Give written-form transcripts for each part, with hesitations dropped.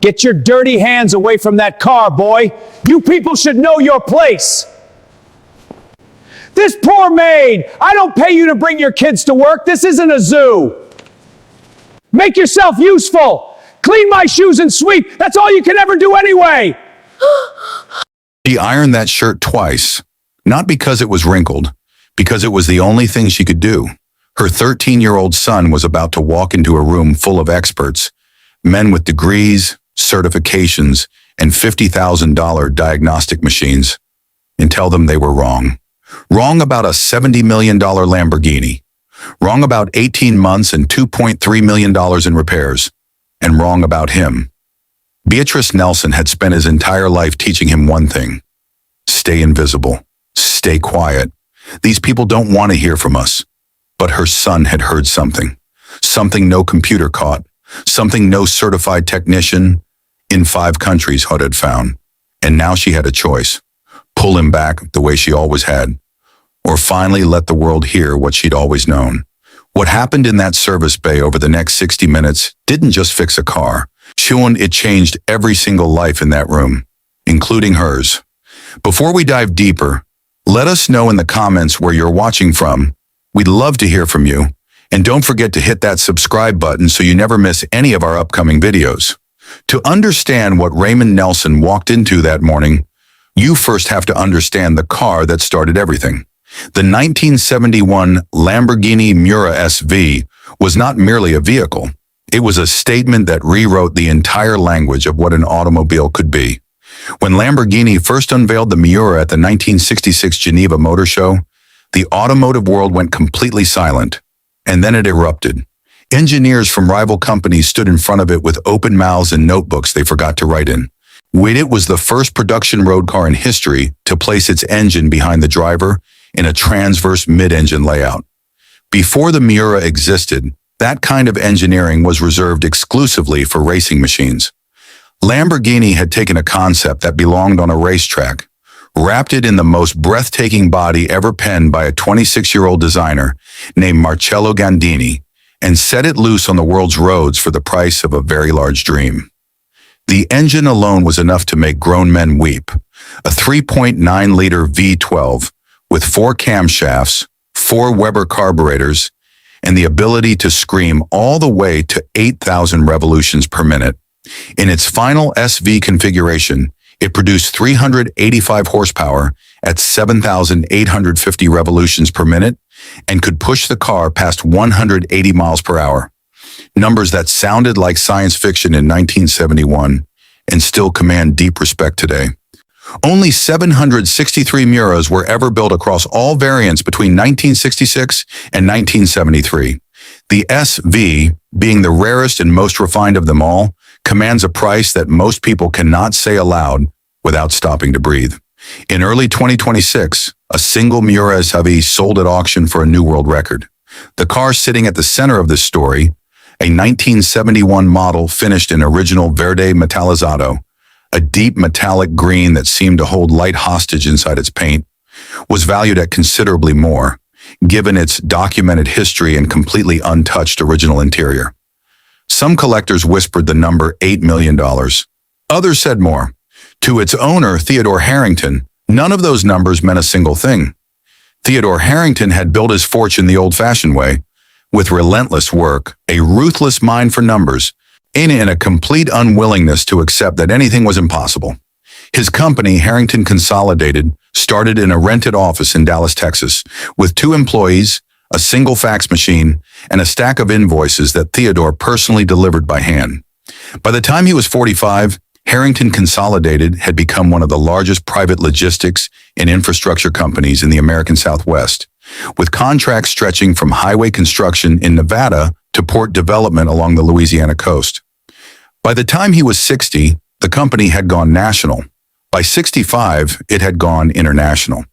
Get your dirty hands away from that car, boy. You people should know your place. This poor maid, I don't pay you to bring your kids to work. This isn't a zoo. Make yourself useful. Clean my shoes and sweep. That's all you can ever do anyway. She ironed that shirt twice, not because it was wrinkled, because it was the only thing she could do. Her 13-year-old son was about to walk into a room full of experts, men with degrees, certifications, and $50,000 diagnostic machines, and tell them they were wrong. Wrong about a $70 million Lamborghini. Wrong about 18 months and $2.3 million in repairs. And wrong about him. Beatrice Nelson had spent his entire life teaching him one thing. Stay invisible. Stay quiet. These people don't want to hear from us. But her son had heard something. Something no computer caught. Something no certified technician in 5 countries had found. And now she had a choice. Pull him back the way she always had. Or finally let the world hear what she'd always known. What happened in that service bay over the next 60 minutes didn't just fix a car. It changed every single life in that room, including hers. Before we dive deeper, let us know in the comments where you're watching from. We'd love to hear from you. And don't forget to hit that subscribe button so you never miss any of our upcoming videos. To understand what Raymond Nelson walked into that morning, you first have to understand the car that started everything. The 1971 Lamborghini Miura SV was not merely a vehicle. It was a statement that rewrote the entire language of what an automobile could be. When Lamborghini first unveiled the Miura at the 1966 Geneva Motor Show, the automotive world went completely silent, and then it erupted. Engineers from rival companies stood in front of it with open mouths and notebooks they forgot to write in. It was the first production road car in history to place its engine behind the driver in a transverse mid-engine layout. Before the Miura existed, that kind of engineering was reserved exclusively for racing machines. Lamborghini had taken a concept that belonged on a racetrack, wrapped it in the most breathtaking body ever penned by a 26-year-old designer named Marcello Gandini, and set it loose on the world's roads for the price of a very large dream. The engine alone was enough to make grown men weep. A 3.9-liter V12 with 4 camshafts, 4 Weber carburetors, and the ability to scream all the way to 8,000 revolutions per minute. In its final SV configuration, it produced 385 horsepower at 7,850 revolutions per minute and could push the car past 180 miles per hour. Numbers that sounded like science fiction in 1971 and still command deep respect today. Only 763 Miuras were ever built across all variants between 1966 and 1973. The SV, being the rarest and most refined of them all, commands a price that most people cannot say aloud without stopping to breathe. In early 2026, a single Miura SV sold at auction for a new world record. The car sitting at the center of this story, a 1971 model finished in original Verde Metallizzato, a deep metallic green that seemed to hold light hostage inside its paint, was valued at considerably more, given its documented history and completely untouched original interior. Some collectors whispered the number $8 million. Others said more. To its owner, Theodore Harrington, none of those numbers meant a single thing. Theodore Harrington had built his fortune the old-fashioned way, with relentless work, a ruthless mind for numbers, and a complete unwillingness to accept that anything was impossible. His company, Harrington Consolidated, started in a rented office in Dallas, Texas, with 2 employees, a single fax machine, and a stack of invoices that Theodore personally delivered by hand. By the time he was 45, Harrington Consolidated had become one of the largest private logistics and infrastructure companies in the American Southwest, with contracts stretching from highway construction in Nevada to port development along the Louisiana coast. By the time he was 60, the company had gone national. By 65, it had gone international.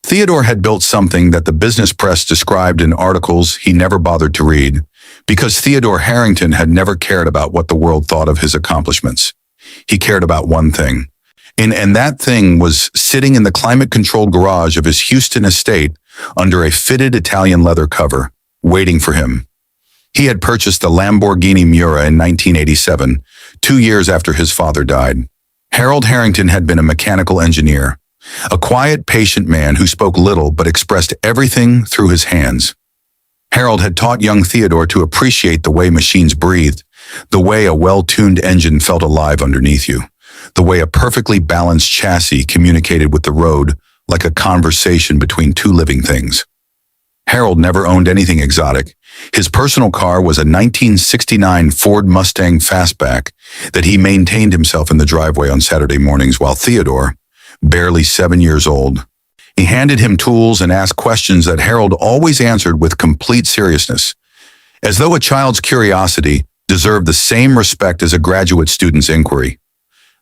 Theodore had built something that the business press described in articles he never bothered to read, because Theodore Harrington had never cared about what the world thought of his accomplishments. He cared about one thing, and that thing was sitting in the climate-controlled garage of his Houston estate under a fitted Italian leather cover, waiting for him. He had purchased the Lamborghini Miura in 1987 2 years after his father died. Harold Harrington had been a mechanical engineer, a quiet, patient man who spoke little but expressed everything through his hands. Harold had taught young Theodore to appreciate the way machines breathed, the way a well-tuned engine felt alive underneath you, the way a perfectly balanced chassis communicated with the road like a conversation between two living things. Harold never owned anything exotic. His personal car was a 1969 Ford Mustang Fastback that he maintained himself in the driveway on Saturday mornings while Theodore, barely 7 years old, he handed him tools and asked questions that Harold always answered with complete seriousness, as though a child's curiosity deserved the same respect as a graduate student's inquiry.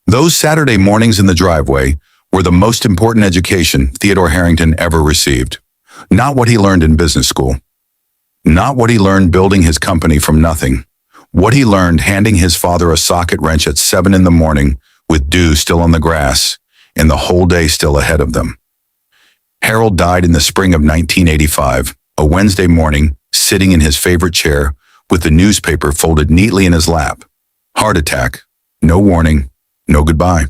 Those Saturday mornings in the driveway were the most important education Theodore Harrington ever received. Not what he learned in business school. Not what he learned building his company from nothing. What he learned handing his father a socket wrench at 7 in the morning with dew still on the grass and the whole day still ahead of them. Harold died in the spring of 1985, a Wednesday morning, sitting in his favorite chair with the newspaper folded neatly in his lap. Heart attack. No warning. No goodbye.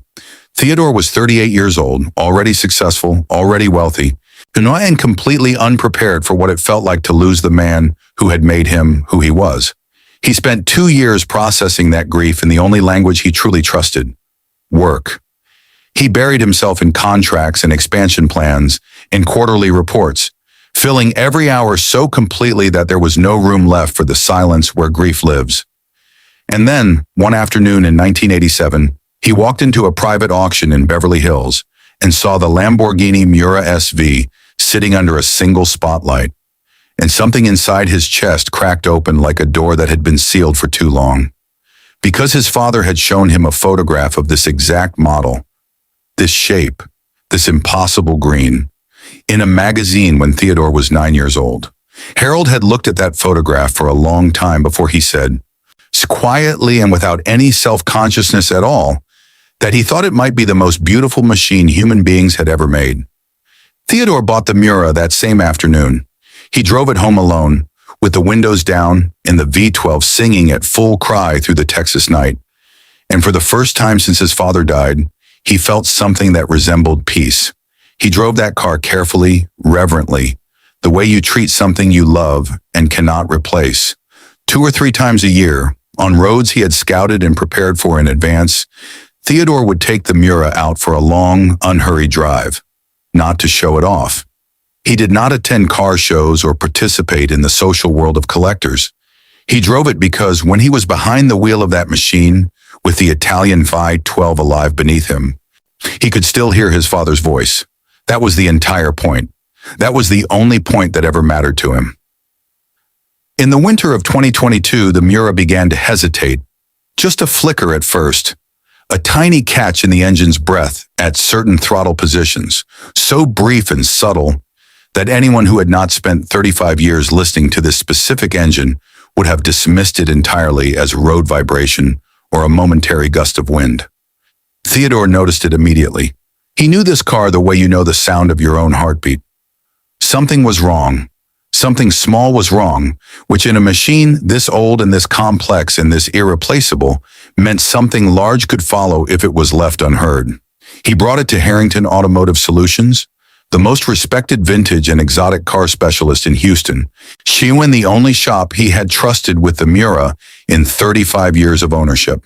Theodore was 38 years old, already successful, already wealthy, and completely unprepared for what it felt like to lose the man who had made him who he was. He spent 2 years processing that grief in the only language he truly trusted: work. He buried himself in contracts and expansion plans and quarterly reports, filling every hour so completely that there was no room left for the silence where grief lives. And then, one afternoon in 1987, he walked into a private auction in Beverly Hills and saw the Lamborghini Miura SV sitting under a single spotlight, and something inside his chest cracked open like a door that had been sealed for too long. Because his father had shown him a photograph of this exact model, this shape, this impossible green, in a magazine when Theodore was 9 years old. Harold had looked at that photograph for a long time before he said, quietly and without any self-consciousness at all, that he thought it might be the most beautiful machine human beings had ever made. Theodore bought the Miura that same afternoon. He drove it home alone, with the windows down and the V12 singing at full cry through the Texas night. And for the first time since his father died, he felt something that resembled peace. He drove that car carefully, reverently, the way you treat something you love and cannot replace. 2 or 3 times a year, on roads he had scouted and prepared for in advance, Theodore would take the Miura out for a long, unhurried drive, not to show it off. He did not attend car shows or participate in the social world of collectors. He drove it because when he was behind the wheel of that machine, with the Italian V12 alive beneath him, he could still hear his father's voice. That was the entire point. That was the only point that ever mattered to him. In the winter of 2022, the Miura began to hesitate, just a flicker at first, a tiny catch in the engine's breath at certain throttle positions, so brief and subtle that anyone who had not spent 35 years listening to this specific engine would have dismissed it entirely as road vibration or a momentary gust of wind. Theodore noticed it immediately. He knew this car the way you know the sound of your own heartbeat. Something was wrong. Something small was wrong, which in a machine this old and this complex and this irreplaceable meant something large could follow if it was left unheard. He brought it to Harrington Automotive Solutions, the most respected vintage and exotic car specialist in Houston, and the only shop he had trusted with the Miura in 35 years of ownership.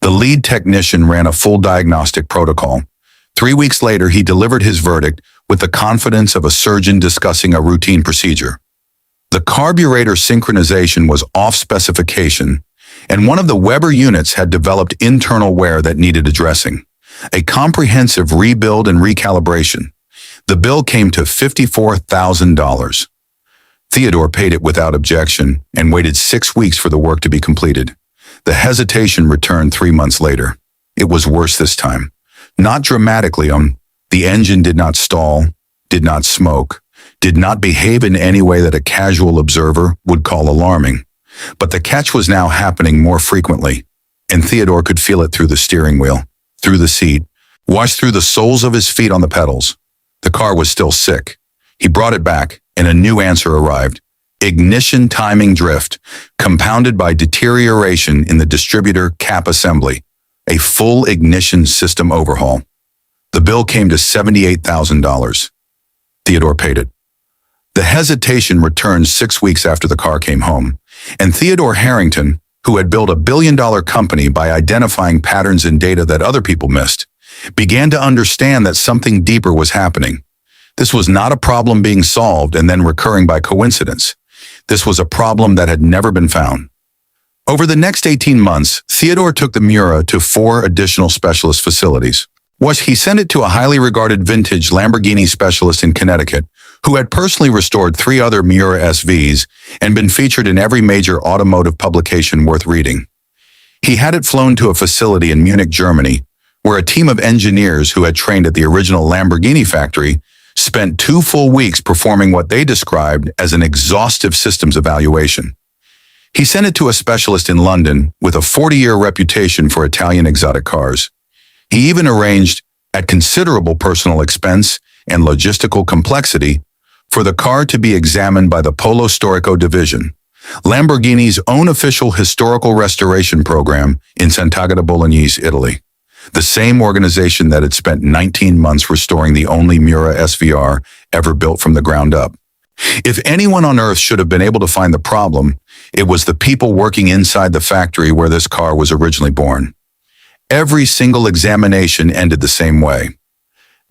The lead technician ran a full diagnostic protocol. 3 weeks later, he delivered his verdict with the confidence of a surgeon discussing a routine procedure. The carburetor synchronization was off specification, and one of the Weber units had developed internal wear that needed addressing. A comprehensive rebuild and recalibration. The bill came to $54,000. Theodore paid it without objection and waited 6 weeks for the work to be completed. The hesitation returned 3 months later. It was worse this time. Not dramatically. The engine did not stall, did not smoke, did not behave in any way that a casual observer would call alarming. But the catch was now happening more frequently, and Theodore could feel it through the steering wheel, through the seat, washed through the soles of his feet on the pedals. The car was still sick. He brought it back, and a new answer arrived. ignition timing drift, compounded by deterioration in the distributor cap assembly, a full ignition system overhaul. The bill came to $78,000. Theodore paid it. The hesitation returned 6 weeks after the car came home, and Theodore Harrington, who had built a billion-dollar company by identifying patterns in data that other people missed, began to understand that something deeper was happening. This was not a problem being solved and then recurring by coincidence. This was a problem that had never been found. Over the next 18 months, Theodore took the Miura to 4 additional specialist facilities. He sent it to a highly regarded vintage Lamborghini specialist in Connecticut, who had personally restored 3 other Miura SVs and been featured in every major automotive publication worth reading. He had it flown to a facility in Munich, Germany, where a team of engineers who had trained at the original Lamborghini factory spent 2 full weeks performing what they described as an exhaustive systems evaluation. He sent it to a specialist in London with a 40-year reputation for Italian exotic cars. He even arranged, at considerable personal expense and logistical complexity, for the car to be examined by the Polo Storico division, Lamborghini's own official historical restoration program in Sant'Agata Bolognese, Italy. The same organization that had spent 19 months restoring the only Miura SVR ever built from the ground up. If anyone on earth should have been able to find the problem, it was the people working inside the factory where this car was originally born. Every single examination ended the same way.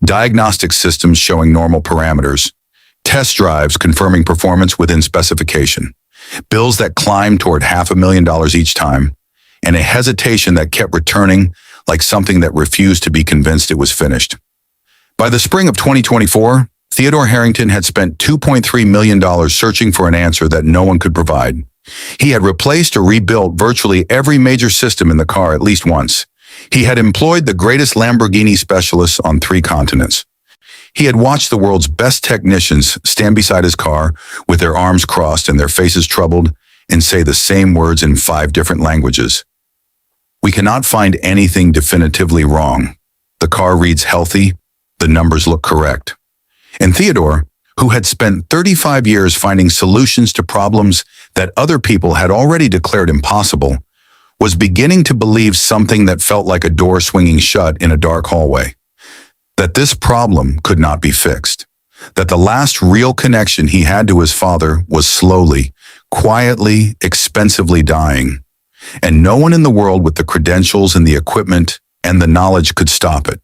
Diagnostic systems showing normal parameters, test drives confirming performance within specification, bills that climbed toward $500,000 each time, and a hesitation that kept returning like something that refused to be convinced it was finished. By the spring of 2024, Theodore Harrington had spent $2.3 million searching for an answer that no one could provide. He had replaced or rebuilt virtually every major system in the car at least once. He had employed the greatest Lamborghini specialists on 3 continents. He had watched the world's best technicians stand beside his car with their arms crossed and their faces troubled and say the same words in 5 different languages. We cannot find anything definitively wrong. The car reads healthy. The numbers look correct. And Theodore, who had spent 35 years finding solutions to problems that other people had already declared impossible, was beginning to believe something that felt like a door swinging shut in a dark hallway. That this problem could not be fixed. That the last real connection he had to his father was slowly, quietly, expensively dying. And no one in the world with the credentials and the equipment and the knowledge could stop it.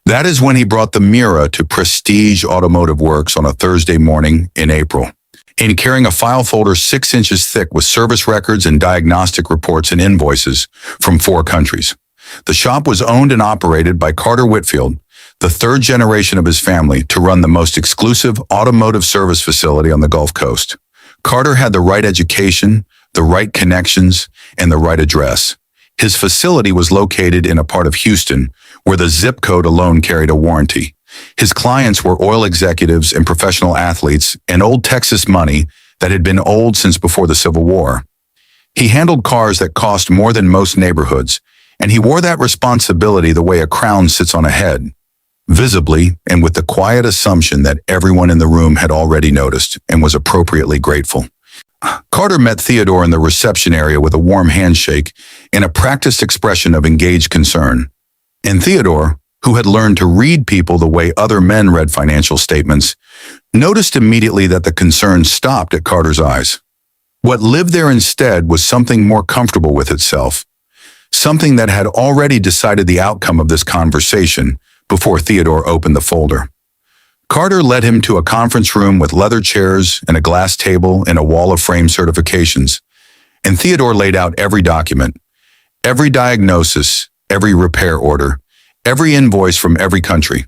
That is when he brought the Miura to Prestige Automotive Works on a Thursday morning in April. In carrying a file folder 6 inches thick with service records and diagnostic reports and invoices from 4 countries. The shop was owned and operated by Carter Whitfield, the 3rd generation of his family to run the most exclusive automotive service facility on the Gulf Coast. Carter had the right education, the right connections, and the right address. His facility was located in a part of Houston where the zip code alone carried a warranty. His clients were oil executives and professional athletes and old Texas money that had been old since before the Civil War. He handled cars that cost more than most neighborhoods, and he wore that responsibility the way a crown sits on a head, visibly and with the quiet assumption that everyone in the room had already noticed and was appropriately grateful. Carter met Theodore in the reception area with a warm handshake and a practiced expression of engaged concern. And Theodore, who had learned to read people the way other men read financial statements, noticed immediately that the concern stopped at Carter's eyes. What lived there instead was something more comfortable with itself, something that had already decided the outcome of this conversation before Theodore opened the folder. Carter led him to a conference room with leather chairs and a glass table and a wall of frame certifications, and Theodore laid out every document, every diagnosis, every repair order, every invoice from every country.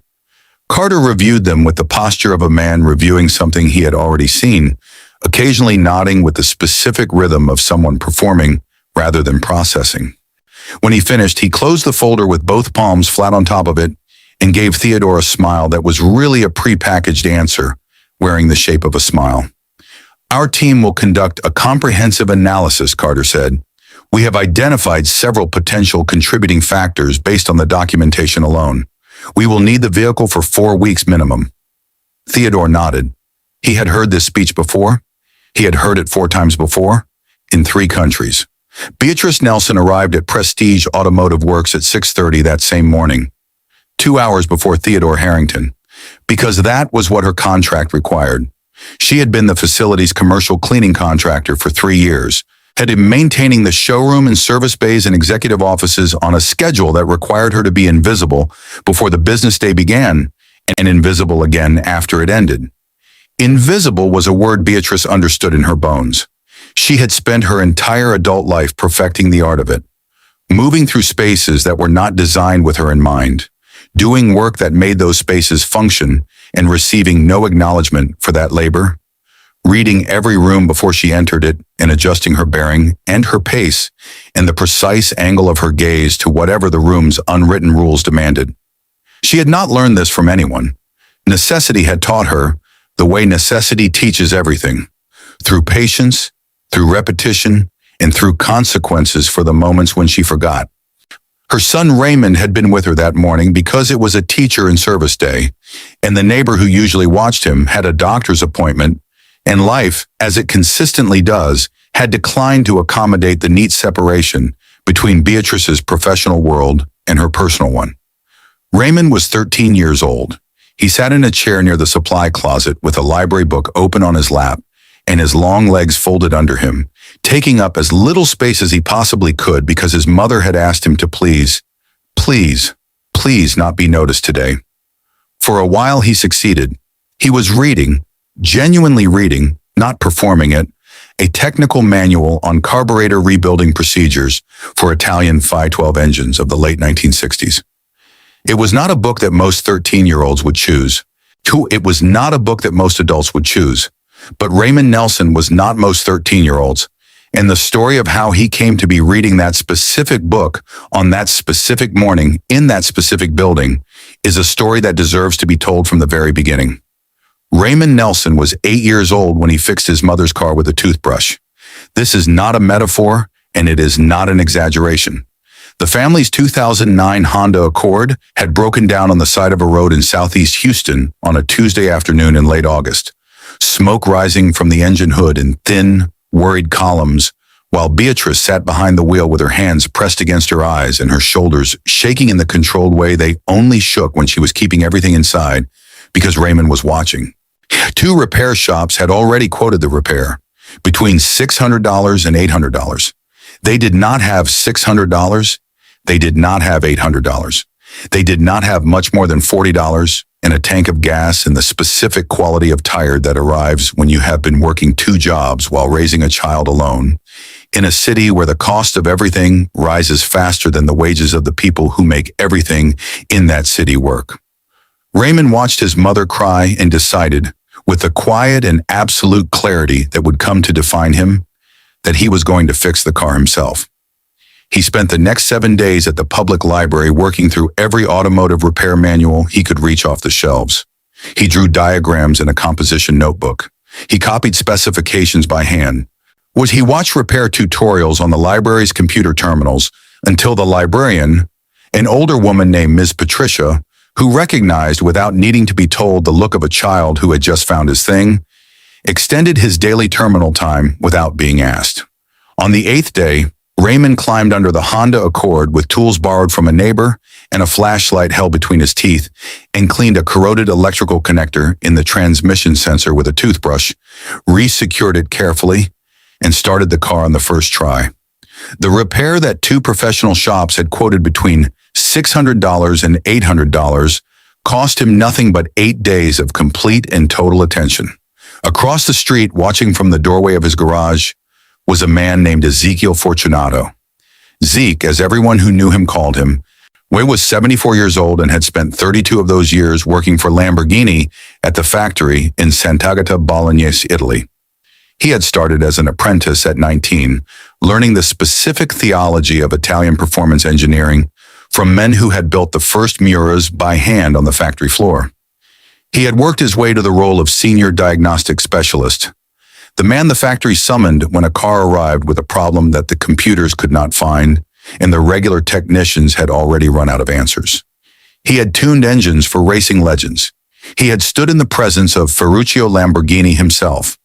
Carter reviewed them with the posture of a man reviewing something he had already seen, occasionally nodding with the specific rhythm of someone performing rather than processing. When he finished, he closed the folder with both palms flat on top of it and gave Theodore a smile that was really a prepackaged answer, wearing the shape of a smile. "Our team will conduct a comprehensive analysis," Carter said. "We have identified several potential contributing factors based on the documentation alone. We will need the vehicle for 4 weeks minimum." Theodore nodded. He had heard this speech before. He had heard it 4 times before, in 3 countries. Beatrice Nelson arrived at Prestige Automotive Works at 6:30 that same morning, 2 hours before Theodore Harrington, because that was what her contract required. She had been the facility's commercial cleaning contractor for 3 years, had been maintaining the showroom and service bays and executive offices on a schedule that required her to be invisible before the business day began and invisible again after it ended. Invisible was a word Beatrice understood in her bones. She had spent her entire adult life perfecting the art of it, moving through spaces that were not designed with her in mind, doing work that made those spaces function and receiving no acknowledgement for that labor, reading every room before she entered it and adjusting her bearing and her pace and the precise angle of her gaze to whatever the room's unwritten rules demanded. She had not learned this from anyone. Necessity had taught her the way necessity teaches everything, through patience, through repetition, and through consequences for the moments when she forgot. Her son Raymond had been with her that morning because it was a teacher and service day, and the neighbor who usually watched him had a doctor's appointment, and life, as it consistently does, had declined to accommodate the neat separation between Beatrice's professional world and her personal one. Raymond was 13 years old. He sat in a chair near the supply closet with a library book open on his lap and his long legs folded under him, taking up as little space as he possibly could because his mother had asked him to please not be noticed today. For a while he succeeded. He was reading, genuinely reading, not performing it, a technical manual on carburetor rebuilding procedures for Italian 512 engines of the late 1960s. It was not a book that most 13-year-olds would choose. It was not a book that most adults would choose. But Raymond Nelson was not most 13-year-olds, and the story of how he came to be reading that specific book on that specific morning in that specific building is a story that deserves to be told from the very beginning. Raymond Nelson was 8 years old when he fixed his mother's car with a toothbrush. This is not a metaphor, and it is not an exaggeration. The family's 2009 Honda Accord had broken down on the side of a road in southeast Houston on a Tuesday afternoon in late August. Smoke rising from the engine hood in thin, worried columns, while Beatrice sat behind the wheel with her hands pressed against her eyes and her shoulders shaking in the controlled way they only shook when she was keeping everything inside because Raymond was watching. 2 repair shops had already quoted the repair, between $600 and $800. They did not have $600. They did not have $800. They did not have much more than $40 and a tank of gas and the specific quality of tired that arrives when you have been working 2 jobs while raising a child alone, in a city where the cost of everything rises faster than the wages of the people who make everything in that city work. Raymond watched his mother cry and decided, with the quiet and absolute clarity that would come to define him, that he was going to fix the car himself. He spent the next 7 days at the public library working through every automotive repair manual he could reach off the shelves. He drew diagrams in a composition notebook. He copied specifications by hand. He watched repair tutorials on the library's computer terminals until the librarian, an older woman named Ms. Patricia, who recognized without needing to be told the look of a child who had just found his thing, extended his daily terminal time without being asked. On the 8th day, Raymond climbed under the Honda Accord with tools borrowed from a neighbor and a flashlight held between his teeth and cleaned a corroded electrical connector in the transmission sensor with a toothbrush, re-secured it carefully, and started the car on the first try. The repair that 2 professional shops had quoted between $600 and $800 cost him nothing but 8 days of complete and total attention. Across the street, watching from the doorway of his garage, was a man named Ezekiel Fortunato. Zeke, as everyone who knew him called him, was 74 years old and had spent 32 of those years working for Lamborghini at the factory in Sant'Agata Bolognese, Italy. He had started as an apprentice at 19, learning the specific theology of Italian performance engineering from men who had built the first Miuras by hand on the factory floor. He had worked his way to the role of senior diagnostic specialist, the man the factory summoned when a car arrived with a problem that the computers could not find and the regular technicians had already run out of answers. He had tuned engines for racing legends. He had stood in the presence of Ferruccio Lamborghini himself.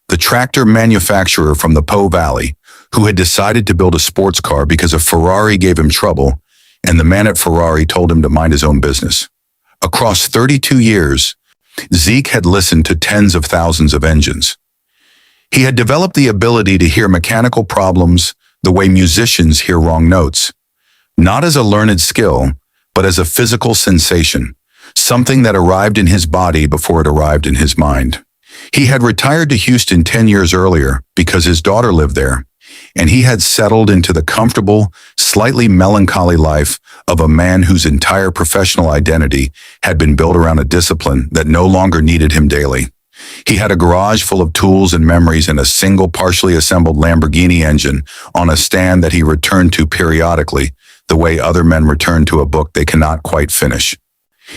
the tractor manufacturer from the Po Valley, who had decided to build a sports car because a Ferrari gave him trouble, and the man at Ferrari told him to mind his own business. Across 32 years, Zeke had listened to tens of thousands of engines. He had developed the ability to hear mechanical problems the way musicians hear wrong notes, not as a learned skill, but as a physical sensation, something that arrived in his body before it arrived in his mind. He had retired to Houston 10 years earlier because his daughter lived there, and he had settled into the comfortable, slightly melancholy life of a man whose entire professional identity had been built around a discipline that no longer needed him daily. He had a garage full of tools and memories and a single partially assembled Lamborghini engine on a stand that he returned to periodically, the way other men return to a book they cannot quite finish.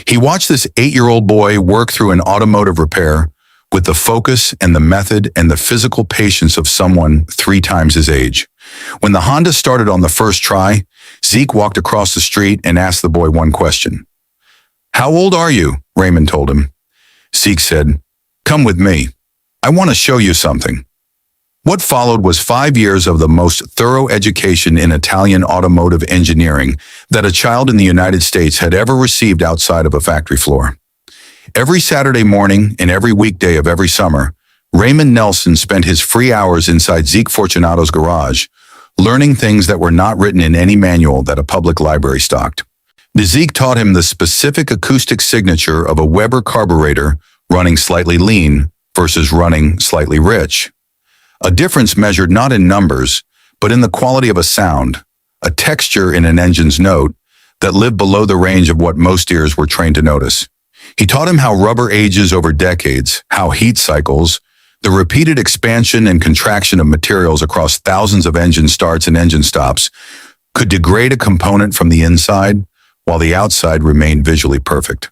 He watched this 8-year-old boy work through an automotive repair with the focus and the method and the physical patience of someone 3 times his age. When the Honda started on the first try, Zeke walked across the street and asked the boy one question. "How old are you?" Raymond told him. Zeke said, "Come with me. I want to show you something." What followed was 5 years of the most thorough education in Italian automotive engineering that a child in the United States had ever received outside of a factory floor. Every Saturday morning and every weekday of every summer, Raymond Nelson spent his free hours inside Zeke Fortunato's garage, learning things that were not written in any manual that a public library stocked. Zeke taught him the specific acoustic signature of a Weber carburetor running slightly lean versus running slightly rich. A difference measured not in numbers, but in the quality of a sound, a texture in an engine's note that lived below the range of what most ears were trained to notice. He taught him how rubber ages over decades, how heat cycles, the repeated expansion and contraction of materials across thousands of engine starts and engine stops, could degrade a component from the inside while the outside remained visually perfect.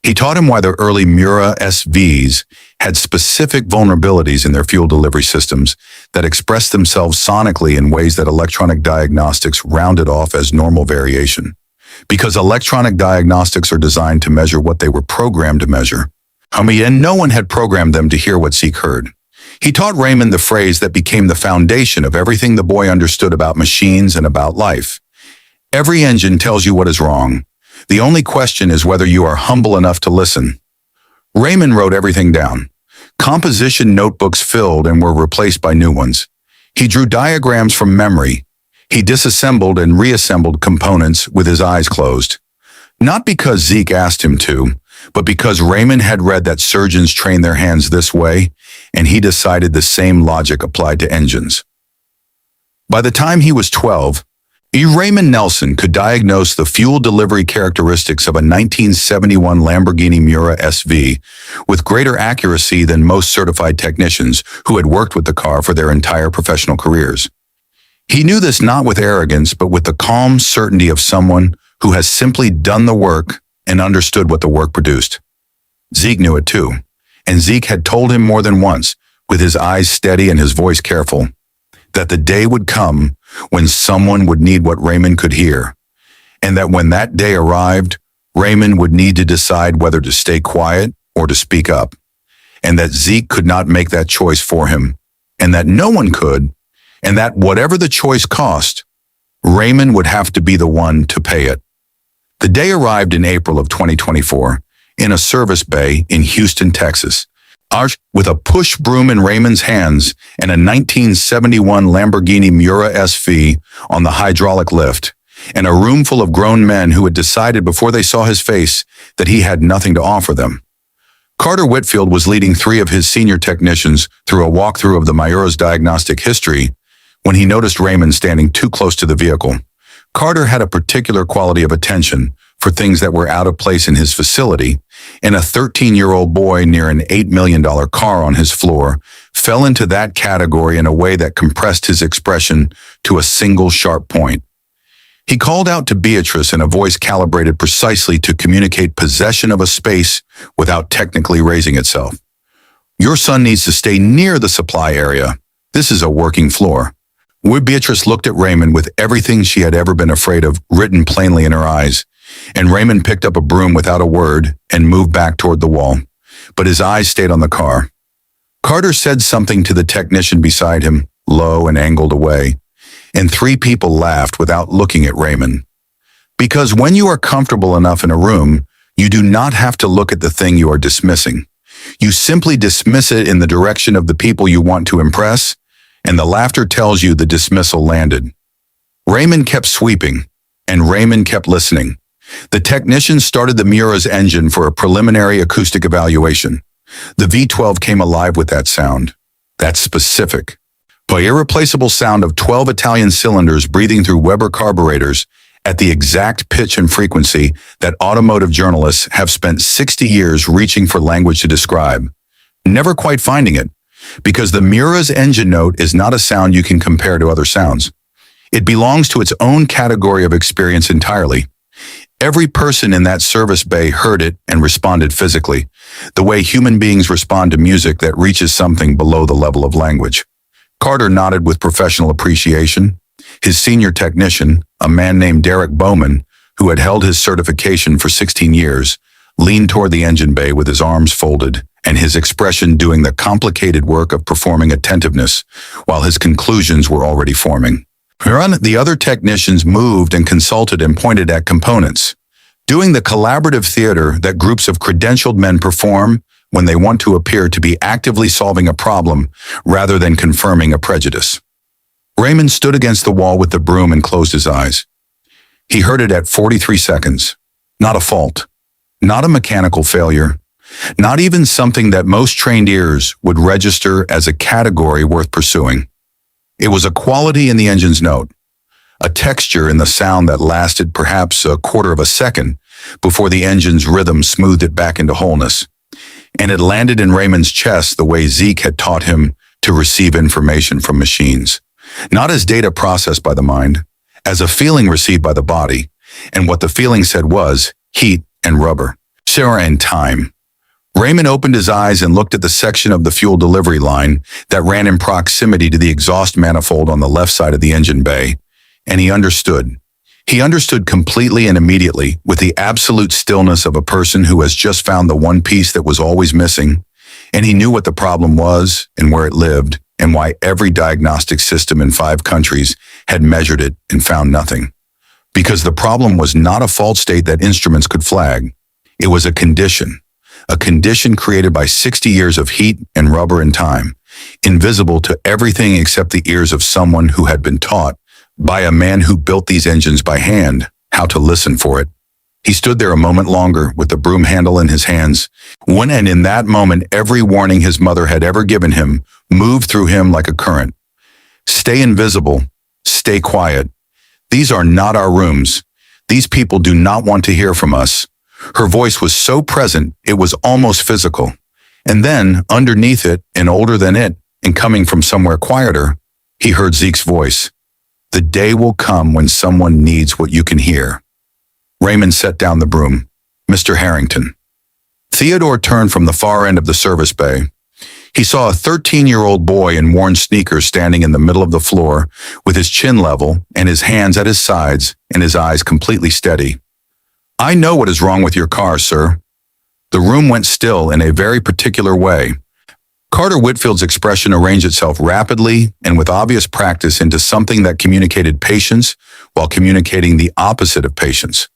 He taught him why the early Miura SVs had specific vulnerabilities in their fuel delivery systems that expressed themselves sonically in ways that electronic diagnostics rounded off as normal variation. Because electronic diagnostics are designed to measure what they were programmed to measure. And no one had programmed them to hear what Zeke heard. He taught Raymond the phrase that became the foundation of everything the boy understood about machines and about life. Every engine tells you what is wrong. The only question is whether you are humble enough to listen. Raymond wrote everything down. Composition notebooks filled and were replaced by new ones. He drew diagrams from memory. He disassembled and reassembled components with his eyes closed. Not because Zeke asked him to, but because Raymond had read that surgeons train their hands this way, and he decided the same logic applied to engines. By the time he was 12, Raymond Nelson could diagnose the fuel delivery characteristics of a 1971 Lamborghini Miura SV with greater accuracy than most certified technicians who had worked with the car for their entire professional careers. He knew this not with arrogance, but with the calm certainty of someone who has simply done the work and understood what the work produced. Zeke knew it too, and Zeke had told him more than once, with his eyes steady and his voice careful, that the day would come when someone would need what Raymond could hear, and that when that day arrived, Raymond would need to decide whether to stay quiet or to speak up, and that Zeke could not make that choice for him, and that no one could, and that whatever the choice cost, Raymond would have to be the one to pay it. The day arrived in April of 2024 in a service bay in Houston, Texas, with a push broom in Raymond's hands and a 1971 Lamborghini Miura SV on the hydraulic lift, and a room full of grown men who had decided before they saw his face that he had nothing to offer them. Carter Whitfield was leading 3 of his senior technicians through a walkthrough of the Miura's diagnostic history when he noticed Raymond standing too close to the vehicle. Carter had a particular quality of attention for things that were out of place in his facility, and a 13-year-old boy near an $8 million car on his floor fell into that category in a way that compressed his expression to a single sharp point. He called out to Beatrice in a voice calibrated precisely to communicate possession of a space without technically raising itself. "Your son needs to stay near the supply area. This is a working floor." Beatrice looked at Raymond with everything she had ever been afraid of written plainly in her eyes, and Raymond picked up a broom without a word and moved back toward the wall, but his eyes stayed on the car. Carter said something to the technician beside him, low and angled away, and 3 people laughed without looking at Raymond. Because when you are comfortable enough in a room, you do not have to look at the thing you are dismissing. You simply dismiss it in the direction of the people you want to impress, and the laughter tells you the dismissal landed. Raymond kept sweeping, and Raymond kept listening. The technician started the Miura's engine for a preliminary acoustic evaluation. The V12 came alive with that sound. That specific, but irreplaceable sound of 12 Italian cylinders breathing through Weber carburetors at the exact pitch and frequency that automotive journalists have spent 60 years reaching for language to describe, never quite finding it, because the Miura's engine note is not a sound you can compare to other sounds. It belongs to its own category of experience entirely. Every person in that service bay heard it and responded physically, the way human beings respond to music that reaches something below the level of language. Carter nodded with professional appreciation. His senior technician, a man named Bowman, who had held his certification for 16 years, leaned toward the engine bay with his arms folded and his expression doing the complicated work of performing attentiveness while his conclusions were already forming. The other technicians moved and consulted and pointed at components, doing the collaborative theater that groups of credentialed men perform when they want to appear to be actively solving a problem rather than confirming a prejudice. Raymond stood against the wall with the broom and closed his eyes. He heard it at 43 seconds. Not a fault, not a mechanical failure, not even something that most trained ears would register as a category worth pursuing. It was a quality in the engine's note, a texture in the sound that lasted perhaps a quarter of a second before the engine's rhythm smoothed it back into wholeness. And it landed in Raymond's chest the way Zeke had taught him to receive information from machines. Not as data processed by the mind, as a feeling received by the body, and what the feeling said was heat and rubber, Sarah and time. Raymond opened his eyes and looked at the section of the fuel delivery line that ran in proximity to the exhaust manifold on the left side of the engine bay, and he understood. He understood completely and immediately, with the absolute stillness of a person who has just found the one piece that was always missing, and he knew what the problem was and where it lived, and why every diagnostic system in 5 countries had measured it and found nothing. Because the problem was not a fault state that instruments could flag. It was a condition created by 60 years of heat and rubber and time, invisible to everything except the ears of someone who had been taught, by a man who built these engines by hand, how to listen for it. He stood there a moment longer with the broom handle in his hands, and in that moment every warning his mother had ever given him moved through him like a current. Stay invisible. Stay quiet. These are not our rooms. These people do not want to hear from us. Her voice was so present, it was almost physical. And then, underneath it, and older than it, and coming from somewhere quieter, he heard Zeke's voice. The day will come when someone needs what you can hear. Raymond set down the broom. Mr. Harrington. Theodore turned from the far end of the service bay. He saw a 13-year-old boy in worn sneakers standing in the middle of the floor with his chin level and his hands at his sides and his eyes completely steady. I know what is wrong with your car, sir. The room went still in a very particular way. Carter Whitfield's expression arranged itself rapidly and with obvious practice into something that communicated patience while communicating the opposite of patience.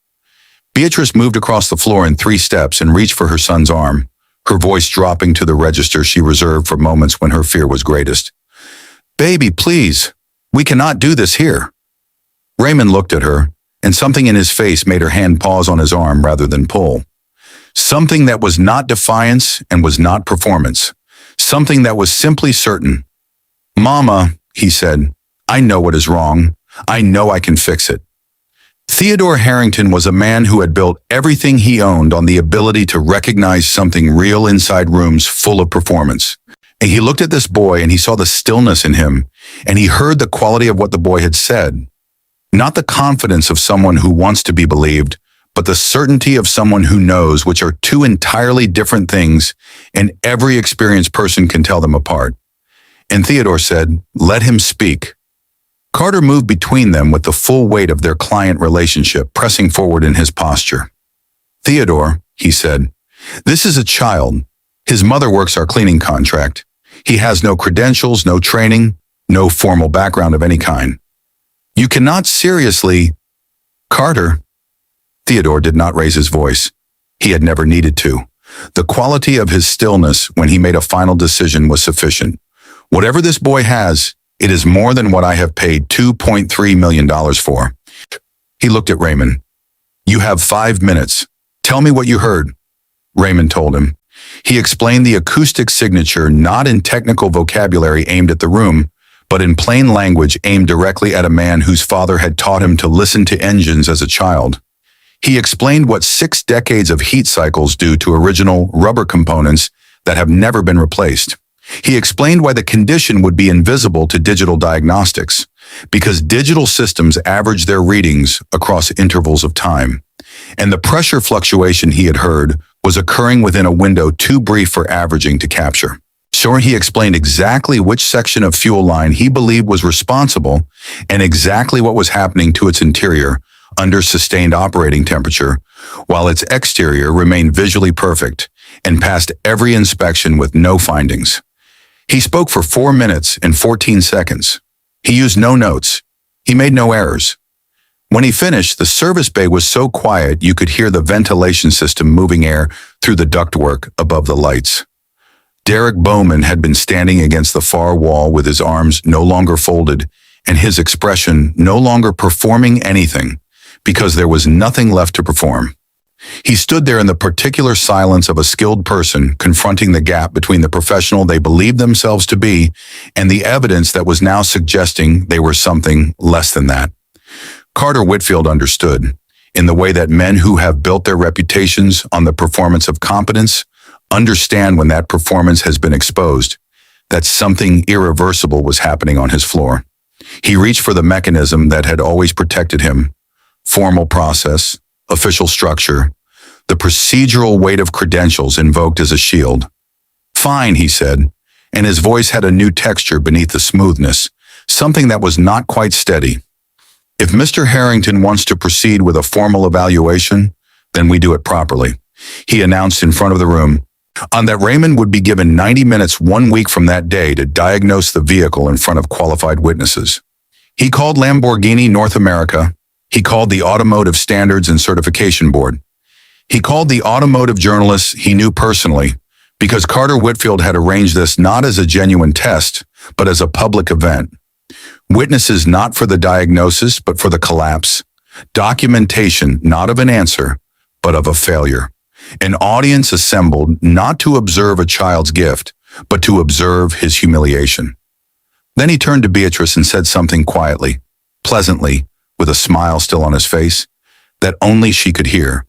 Beatrice moved across the floor in 3 steps and reached for her son's arm, her voice dropping to the register she reserved for moments when her fear was greatest. Baby, please, we cannot do this here. Raymond looked at her, and something in his face made her hand pause on his arm rather than pull. Something that was not defiance and was not performance. Something that was simply certain. Mama, he said, I know what is wrong. I know I can fix it. Theodore Harrington was a man who had built everything he owned on the ability to recognize something real inside rooms full of performance. And he looked at this boy and he saw the stillness in him, and he heard the quality of what the boy had said. Not the confidence of someone who wants to be believed, but the certainty of someone who knows, which are 2 entirely different things, and every experienced person can tell them apart. And Theodore said, let him speak. Carter moved between them with the full weight of their client relationship pressing forward in his posture. Theodore, he said, this is a child. His mother works our cleaning contract. He has no credentials, no training, no formal background of any kind. You cannot seriously... Carter. Theodore did not raise his voice. He had never needed to. The quality of his stillness when he made a final decision was sufficient. Whatever this boy has, it is more than what I have paid $2.3 million for. He looked at Raymond. You have 5 minutes. Tell me what you heard. Raymond told him. He explained the acoustic signature not in technical vocabulary aimed at the room, but in plain language aimed directly at a man whose father had taught him to listen to engines as a child. He explained what 6 decades of heat cycles do to original rubber components that have never been replaced. He explained why the condition would be invisible to digital diagnostics, because digital systems average their readings across intervals of time. And the pressure fluctuation he had heard was occurring within a window too brief for averaging to capture. Sure, he explained exactly which section of fuel line he believed was responsible and exactly what was happening to its interior under sustained operating temperature, while its exterior remained visually perfect and passed every inspection with no findings. He spoke for 4 minutes and 14 seconds. He used no notes. He made no errors. When he finished, the service bay was so quiet you could hear the ventilation system moving air through the ductwork above the lights. Derek Bowman had been standing against the far wall with his arms no longer folded and his expression no longer performing anything, because there was nothing left to perform. He stood there in the particular silence of a skilled person confronting the gap between the professional they believed themselves to be and the evidence that was now suggesting they were something less than that. Carter Whitfield understood, in the way that men who have built their reputations on the performance of competence understand when that performance has been exposed, that something irreversible was happening on his floor. He reached for the mechanism that had always protected him: formal process, official structure, the procedural weight of credentials invoked as a shield. Fine, he said, and his voice had a new texture beneath the smoothness, something that was not quite steady. If Mr. Harrington wants to proceed with a formal evaluation, then we do it properly, he announced in front of the room, on that Raymond would be given 90 minutes 1 week from that day to diagnose the vehicle in front of qualified witnesses. He called Lamborghini North America. He called the Automotive Standards and Certification Board. He called the automotive journalists he knew personally, because Carter Whitfield had arranged this not as a genuine test, but as a public event. Witnesses not for the diagnosis, but for the collapse. Documentation not of an answer, but of a failure. An audience assembled not to observe a child's gift, but to observe his humiliation. Then he turned to Beatrice and said something quietly, pleasantly, with a smile still on his face, that only she could hear.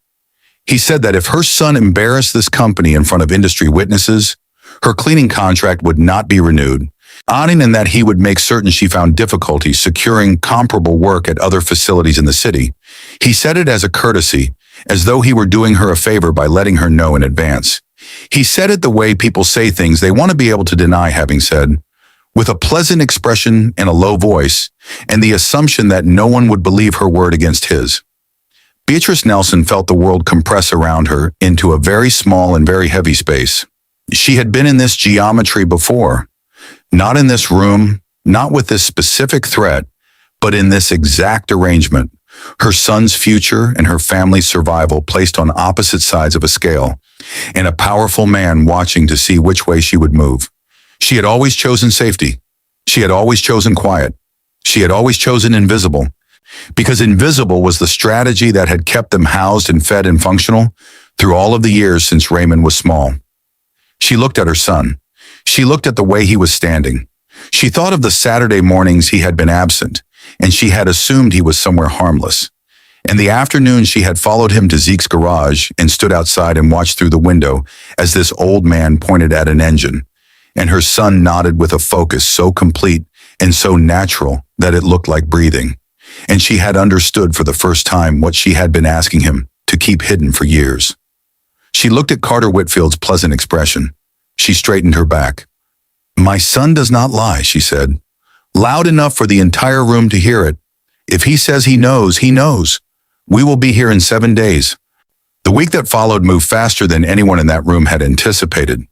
He said that if her son embarrassed this company in front of industry witnesses, her cleaning contract would not be renewed, adding in that he would make certain she found difficulty securing comparable work at other facilities in the city. He said it as a courtesy, as though he were doing her a favor by letting her know in advance. He said it the way people say things they want to be able to deny having said, with a pleasant expression and a low voice, and the assumption that no one would believe her word against his. Beatrice Nelson felt the world compress around her into a very small and very heavy space. She had been in this geometry before, not in this room, not with this specific threat, but in this exact arrangement. Her son's future and her family's survival placed on opposite sides of a scale, and a powerful man watching to see which way she would move. She had always chosen safety. She had always chosen quiet. She had always chosen invisible, because invisible was the strategy that had kept them housed and fed and functional through all of the years since Raymond was small. She looked at her son. She looked at the way he was standing. She thought of the Saturday mornings he had been absent, and she had assumed he was somewhere harmless. In the afternoon, she had followed him to Zeke's garage and stood outside and watched through the window as this old man pointed at an engine, and her son nodded with a focus so complete and so natural that it looked like breathing. And she had understood for the first time what she had been asking him to keep hidden for years. She looked at Carter Whitfield's pleasant expression. She straightened her back. "My son does not lie," she said, loud enough for the entire room to hear it. "If he says he knows, he knows. We will be here in 7 days." The week that followed moved faster than anyone in that room had anticipated.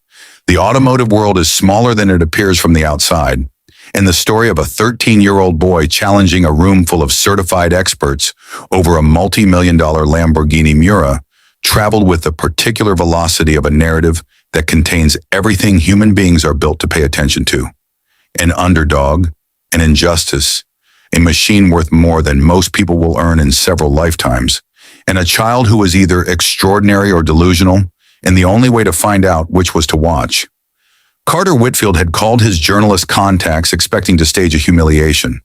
The automotive world is smaller than it appears from the outside, and the story of a 13-year-old boy challenging a room full of certified experts over a multi-million-dollar Lamborghini Miura traveled with the particular velocity of a narrative that contains everything human beings are built to pay attention to. An underdog, an injustice, a machine worth more than most people will earn in several lifetimes, and a child who was either extraordinary or delusional, and the only way to find out which was to watch. Carter Whitfield had called his journalist contacts expecting to stage a humiliation.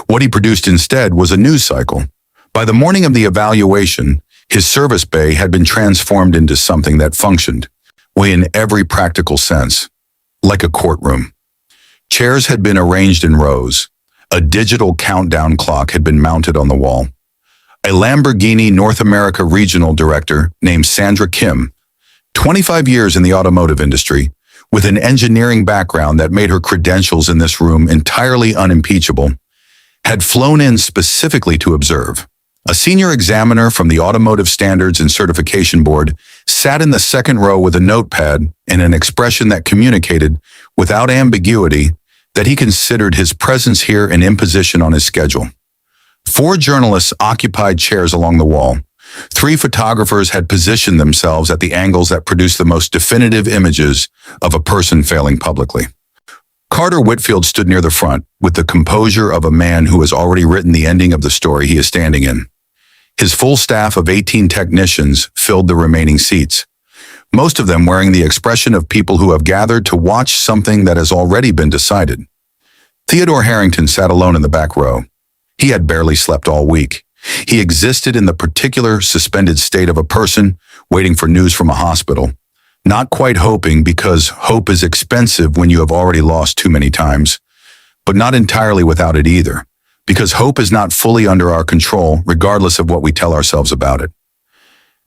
What he produced instead was a news cycle. By the morning of the evaluation, his service bay had been transformed into something that functioned, in every practical sense, like a courtroom. Chairs had been arranged in rows. A digital countdown clock had been mounted on the wall. A Lamborghini North America regional director named Sandra Kim, 25 years in the automotive industry, with an engineering background that made her credentials in this room entirely unimpeachable, had flown in specifically to observe. A senior examiner from the Automotive Standards and Certification Board sat in the second row with a notepad and an expression that communicated, without ambiguity, that he considered his presence here an imposition on his schedule. 4 journalists occupied chairs along the wall. 3 photographers had positioned themselves at the angles that produced the most definitive images of a person failing publicly. Carter Whitfield stood near the front with the composure of a man who has already written the ending of the story he is standing in. His full staff of 18 technicians filled the remaining seats, most of them wearing the expression of people who have gathered to watch something that has already been decided. Theodore Harrington sat alone in the back row. He had barely slept all week. He existed in the particular suspended state of a person waiting for news from a hospital, not quite hoping because hope is expensive when you have already lost too many times, but not entirely without it either, because hope is not fully under our control regardless of what we tell ourselves about it.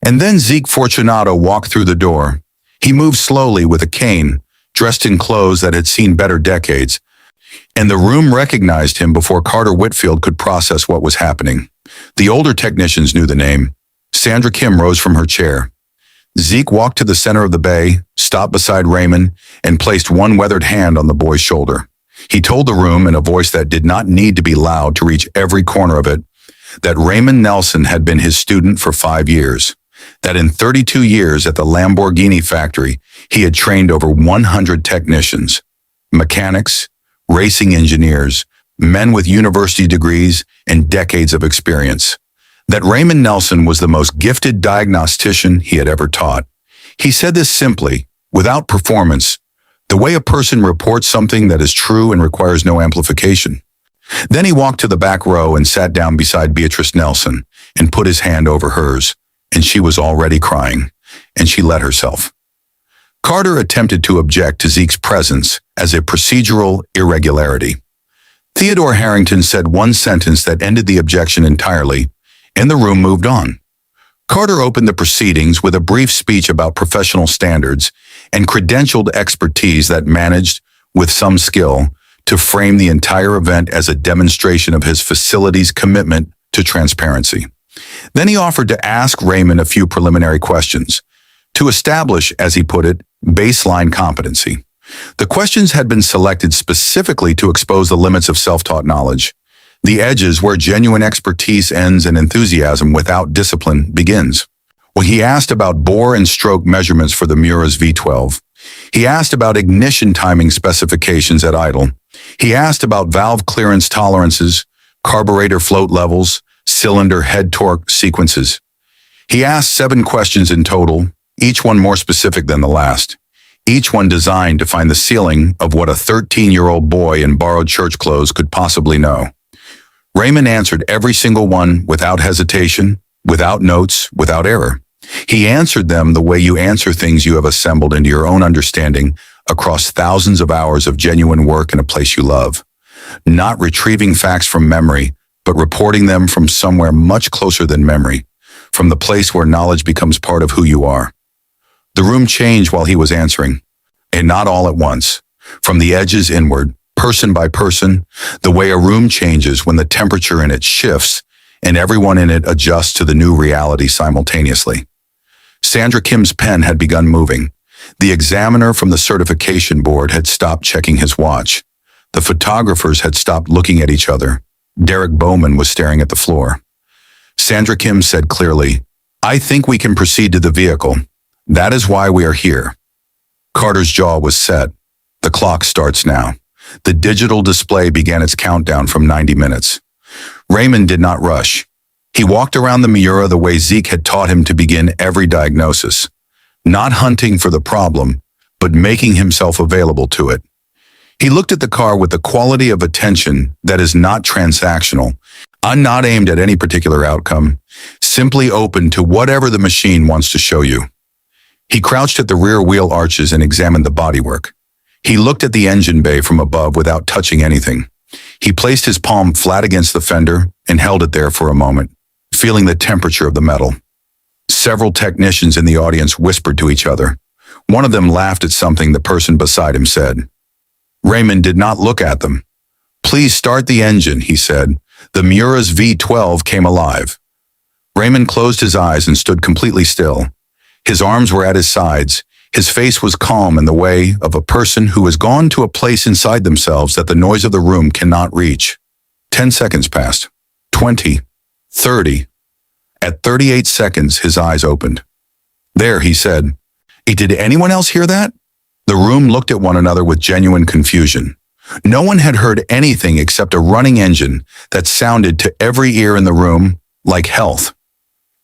And then Ezekiel Fortunato walked through the door. He moved slowly with a cane, dressed in clothes that had seen better decades, and the room recognized him before Carter Whitfield could process what was happening. The older technicians knew the name. Sandra Kim rose from her chair. Zeke walked to the center of the bay, stopped beside Raymond, and placed one weathered hand on the boy's shoulder. He told the room in a voice that did not need to be loud to reach every corner of it, that Raymond Nelson had been his student for 5 years, that in 32 years at the Lamborghini factory, he had trained over 100 technicians, mechanics, racing engineers, men with university degrees, and decades of experience. That Raymond Nelson was the most gifted diagnostician he had ever taught. He said this simply, without performance, the way a person reports something that is true and requires no amplification. Then he walked to the back row and sat down beside Beatrice Nelson and put his hand over hers, and she was already crying, and she let herself. Carter attempted to object to Zeke's presence as a procedural irregularity. Theodore Harrington said one sentence that ended the objection entirely, and the room moved on. Carter opened the proceedings with a brief speech about professional standards and credentialed expertise that managed, with some skill, to frame the entire event as a demonstration of his facility's commitment to transparency. Then he offered to ask Raymond a few preliminary questions, to establish, as he put it, baseline competency. The questions had been selected specifically to expose the limits of self-taught knowledge, the edges where genuine expertise ends and enthusiasm without discipline begins. Well, he asked about bore and stroke measurements for the Miura's V12. He asked about ignition timing specifications at idle. He asked about valve clearance tolerances, carburetor float levels, cylinder head torque sequences. He asked 7 questions in total, each one more specific than the last. Each one designed to find the ceiling of what a 13-year-old boy in borrowed church clothes could possibly know. Raymond answered every single one without hesitation, without notes, without error. He answered them the way you answer things you have assembled into your own understanding across thousands of hours of genuine work in a place you love. Not retrieving facts from memory, but reporting them from somewhere much closer than memory, from the place where knowledge becomes part of who you are. The room changed while he was answering, and not all at once. From the edges inward, person by person, the way a room changes when the temperature in it shifts and everyone in it adjusts to the new reality simultaneously. Sandra Kim's pen had begun moving. The examiner from the certification board had stopped checking his watch. The photographers had stopped looking at each other. Derek Bowman was staring at the floor. Sandra Kim said clearly, "I think we can proceed to the vehicle. That is why we are here." Carter's jaw was set. The clock starts now. The digital display began its countdown from 90 minutes. Raymond did not rush. He walked around the Miura the way Zeke had taught him to begin every diagnosis, not hunting for the problem, but making himself available to it. He looked at the car with the quality of attention that is not transactional, not aimed at any particular outcome, simply open to whatever the machine wants to show you. He crouched at the rear wheel arches and examined the bodywork. He looked at the engine bay from above without touching anything. He placed his palm flat against the fender and held it there for a moment, feeling the temperature of the metal. Several technicians in the audience whispered to each other. One of them laughed at something the person beside him said. Raymond did not look at them. "Please start the engine," he said. The Miura's V12 came alive. Raymond closed his eyes and stood completely still. His arms were at his sides. His face was calm in the way of a person who has gone to a place inside themselves that the noise of the room cannot reach. 10 seconds passed. 20. 30. At 38 seconds, his eyes opened. "There," he said. "Did anyone else hear that?" The room looked at one another with genuine confusion. No one had heard anything except a running engine that sounded to every ear in the room like health.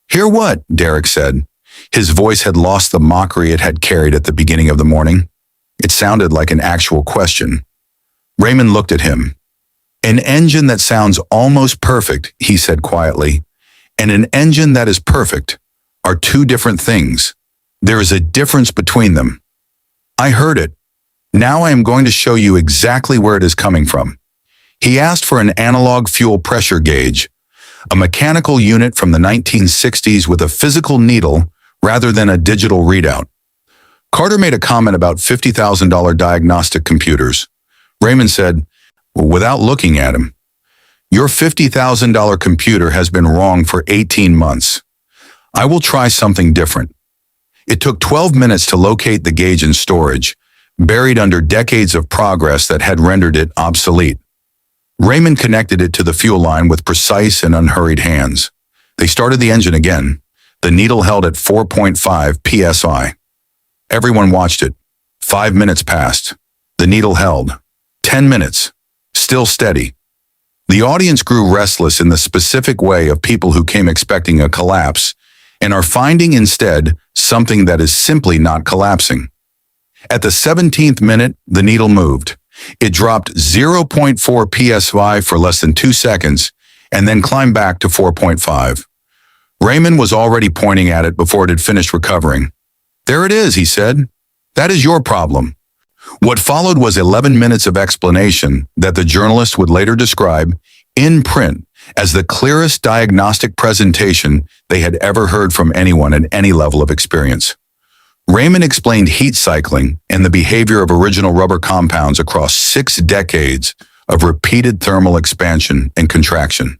"Hear what?" Derek said. His voice had lost the mockery it had carried at the beginning of the morning. It sounded like an actual question. Raymond looked at him. "An engine that sounds almost perfect," he said quietly, "and an engine that is perfect are two different things. There is a difference between them." "I heard it. Now I am going to show you exactly where it is coming from." He asked for an analog fuel pressure gauge, a mechanical unit from the 1960s with a physical needle rather than a digital readout. Carter made a comment about $50,000 diagnostic computers. Raymond said, without looking at him, "Your $50,000 computer has been wrong for 18 months. I will try something different." It took 12 minutes to locate the gauge in storage, buried under decades of progress that had rendered it obsolete. Raymond connected it to the fuel line with precise and unhurried hands. They started the engine again. The needle held at 4.5 psi. Everyone watched it. 5 minutes passed. The needle held. 10 minutes. Still steady. The audience grew restless in the specific way of people who came expecting a collapse and are finding instead something that is simply not collapsing. At the 17th minute, the needle moved. It dropped 0.4 psi for less than 2 seconds and then climbed back to 4.5. Raymond was already pointing at it before it had finished recovering. "There it is," he said. "That is your problem." What followed was 11 minutes of explanation that the journalist would later describe, in print, as the clearest diagnostic presentation they had ever heard from anyone at any level of experience. Raymond explained heat cycling and the behavior of original rubber compounds across 6 decades of repeated thermal expansion and contraction.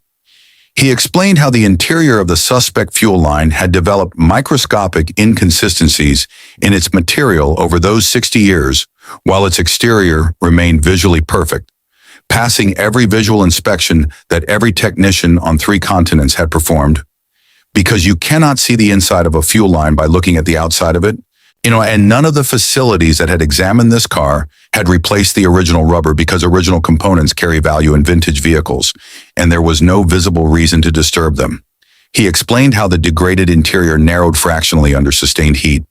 He explained how the interior of the suspect fuel line had developed microscopic inconsistencies in its material over those 60 years, while its exterior remained visually perfect, passing every visual inspection that every technician on 3 continents had performed. Because you cannot see the inside of a fuel line by looking at the outside of it, and none of the facilities that had examined this car had replaced the original rubber because original components carry value in vintage vehicles, and there was no visible reason to disturb them. He explained how the degraded interior narrowed fractionally under sustained heat,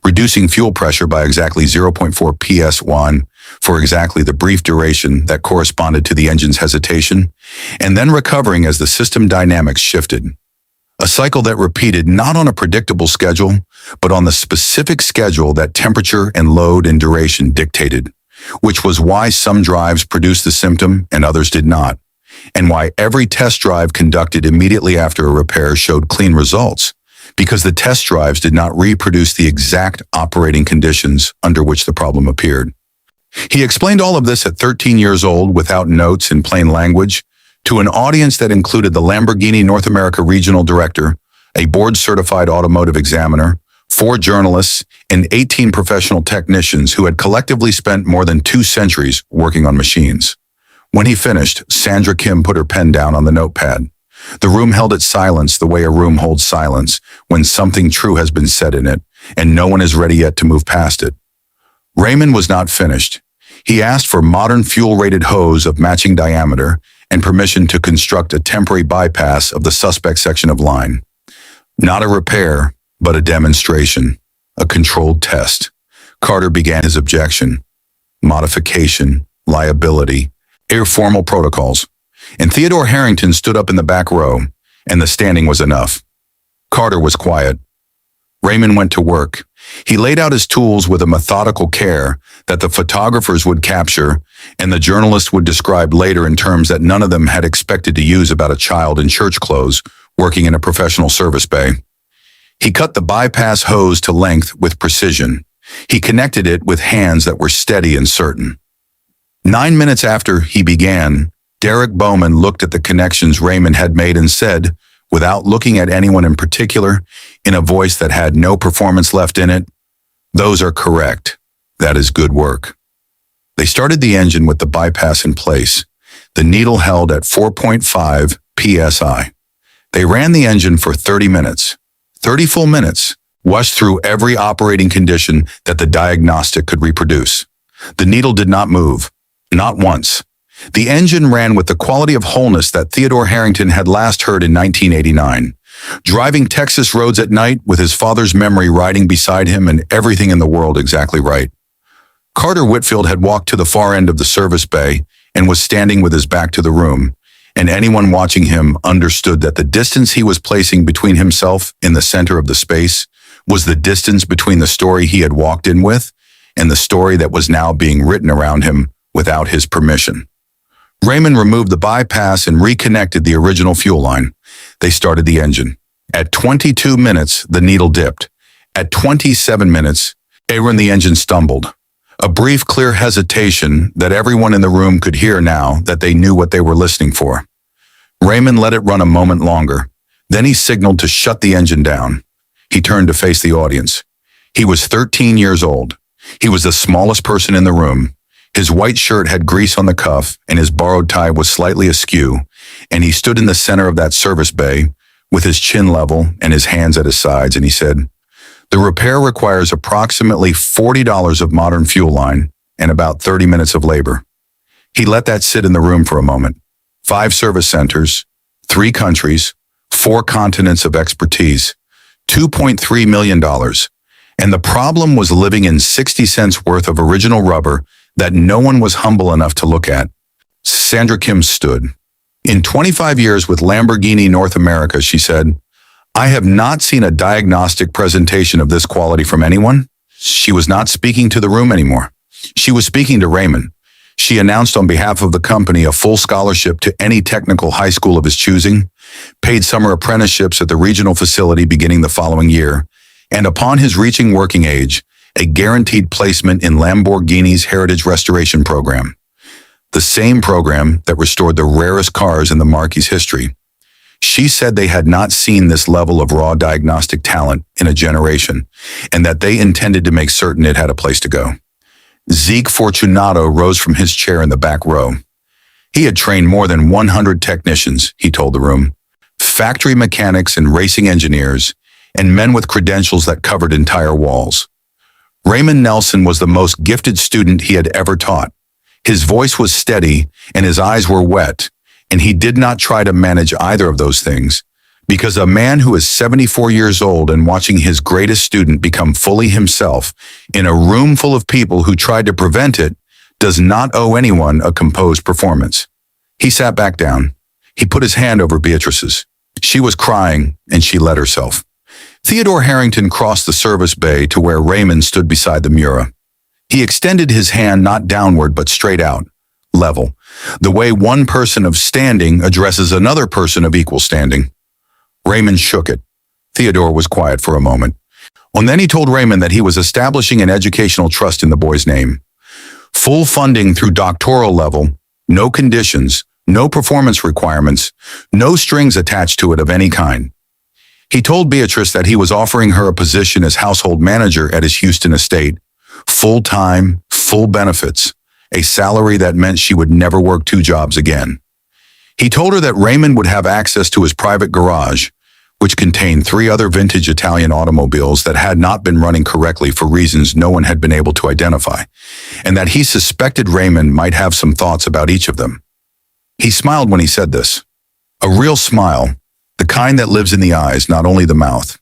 reducing fuel pressure by exactly 0.4 ps1 for exactly the brief duration that corresponded to the engine's hesitation, and then recovering as the system dynamics shifted. A cycle that repeated not on a predictable schedule, but on the specific schedule that temperature and load and duration dictated, which was why some drives produced the symptom and others did not, and why every test drive conducted immediately after a repair showed clean results, because the test drives did not reproduce the exact operating conditions under which the problem appeared. He explained all of this at 13 years old without notes in plain language, to an audience that included the Lamborghini North America Regional Director, a board-certified automotive examiner, 4 journalists, and 18 professional technicians who had collectively spent more than 2 centuries working on machines. When he finished, Sandra Kim put her pen down on the notepad. The room held its silence the way a room holds silence when something true has been said in it, and no one is ready yet to move past it. Raymond was not finished. He asked for modern fuel-rated hose of matching diameter and permission to construct a temporary bypass of the suspect section of line. Not a repair, but a demonstration, a controlled test. Carter began his objection. Modification, liability, informal protocols. And Theodore Harrington stood up in the back row, and the standing was enough. Carter was quiet. Raymond went to work. He laid out his tools with a methodical care that the photographers would capture and the journalists would describe later in terms that none of them had expected to use about a child in church clothes working in a professional service bay. He cut the bypass hose to length with precision. He connected it with hands that were steady and certain. 9 minutes after he began, Derek Bowman looked at the connections Raymond had made and said, without looking at anyone in particular, in a voice that had no performance left in it, "Those are correct. That is good work." They started the engine with the bypass in place, the needle held at 4.5 psi. They ran the engine for 30 minutes, 30 full minutes, washed through every operating condition that the diagnostic could reproduce. The needle did not move, not once. The engine ran with the quality of wholeness that Theodore Harrington had last heard in 1989, driving Texas roads at night with his father's memory riding beside him and everything in the world exactly right. Carter Whitfield had walked to the far end of the service bay and was standing with his back to the room, and anyone watching him understood that the distance he was placing between himself in the center of the space was the distance between the story he had walked in with and the story that was now being written around him without his permission. Raymond removed the bypass and reconnected the original fuel line. They started the engine. At 22 minutes, the needle dipped. At 27 minutes, the engine stumbled. A brief, clear hesitation that everyone in the room could hear now that they knew what they were listening for. Raymond let it run a moment longer. Then he signaled to shut the engine down. He turned to face the audience. He was 13 years old. He was the smallest person in the room. His white shirt had grease on the cuff, and his borrowed tie was slightly askew, and he stood in the center of that service bay with his chin level and his hands at his sides, and he said, "The repair requires approximately $40 of modern fuel line and about 30 minutes of labor." He let that sit in the room for a moment. 5 service centers, 3 countries, 4 continents of expertise, $2.3 million. And the problem was living in 60 cents worth of original rubber that no one was humble enough to look at. Sandra Kim stood. "In 25 years with Lamborghini North America," she said, "I have not seen a diagnostic presentation of this quality from anyone." She was not speaking to the room anymore. She was speaking to Raymond. She announced on behalf of the company a full scholarship to any technical high school of his choosing, paid summer apprenticeships at the regional facility beginning the following year, and upon his reaching working age, a guaranteed placement in Lamborghini's Heritage Restoration Program, the same program that restored the rarest cars in the marque's history. She said they had not seen this level of raw diagnostic talent in a generation, and that they intended to make certain it had a place to go. Ezekiel Fortunato rose from his chair in the back row. He had trained more than 100 technicians, he told the room, factory mechanics and racing engineers, and men with credentials that covered entire walls. Raymond Nelson was the most gifted student he had ever taught. His voice was steady and his eyes were wet, and he did not try to manage either of those things, because a man who is 74 years old and watching his greatest student become fully himself in a room full of people who tried to prevent it does not owe anyone a composed performance. He sat back down. He put his hand over Beatrice's. She was crying, and she let herself. Theodore Harrington crossed the service bay to where Raymond stood beside the Miura. He extended his hand not downward but straight out, level, the way one person of standing addresses another person of equal standing. Raymond shook it. Theodore was quiet for a moment. And then he told Raymond that he was establishing an educational trust in the boy's name. Full funding through doctoral level, no conditions, no performance requirements, no strings attached to it of any kind. He told Beatrice that he was offering her a position as household manager at his Houston estate, full-time, full benefits, a salary that meant she would never work 2 jobs again. He told her that Raymond would have access to his private garage, which contained 3 other vintage Italian automobiles that had not been running correctly for reasons no one had been able to identify, and that he suspected Raymond might have some thoughts about each of them. He smiled when he said this. A real smile, the kind that lives in the eyes, not only the mouth.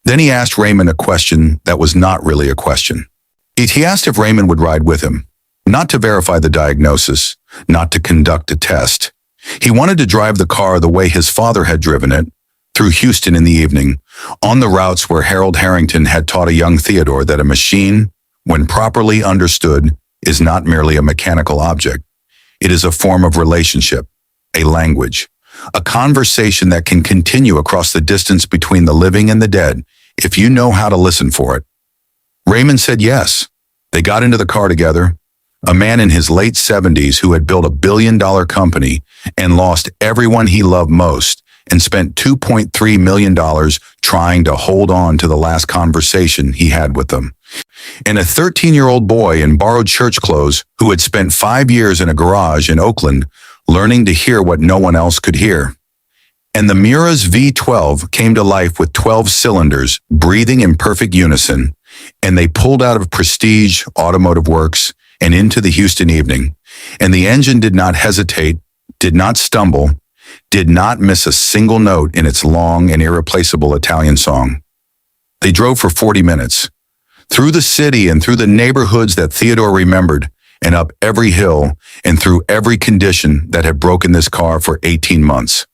Then he asked Raymond a question that was not really a question. He asked if Raymond would ride with him, not to verify the diagnosis, not to conduct a test. He wanted to drive the car the way his father had driven it, through Houston in the evening, on the routes where Harold Harrington had taught a young Theodore that a machine, when properly understood, is not merely a mechanical object. It is a form of relationship, a language, a conversation that can continue across the distance between the living and the dead, if you know how to listen for it. Raymond said yes. They got into the car together, a man in his late 70s who had built $1 billion company and lost everyone he loved most and spent $2.3 million trying to hold on to the last conversation he had with them. And a 13-year-old boy in borrowed church clothes who had spent 5 years in a garage in Oakland learning to hear what no one else could hear. And the Miura's V12 came to life with 12 cylinders, breathing in perfect unison, and they pulled out of Prestige Automotive Works and into the Houston evening, and the engine did not hesitate, did not stumble, did not miss a single note in its long and irreplaceable Italian song. They drove for 40 minutes, through the city and through the neighborhoods that Theodore remembered, and up every hill and through every condition that had broken this car for 18 months.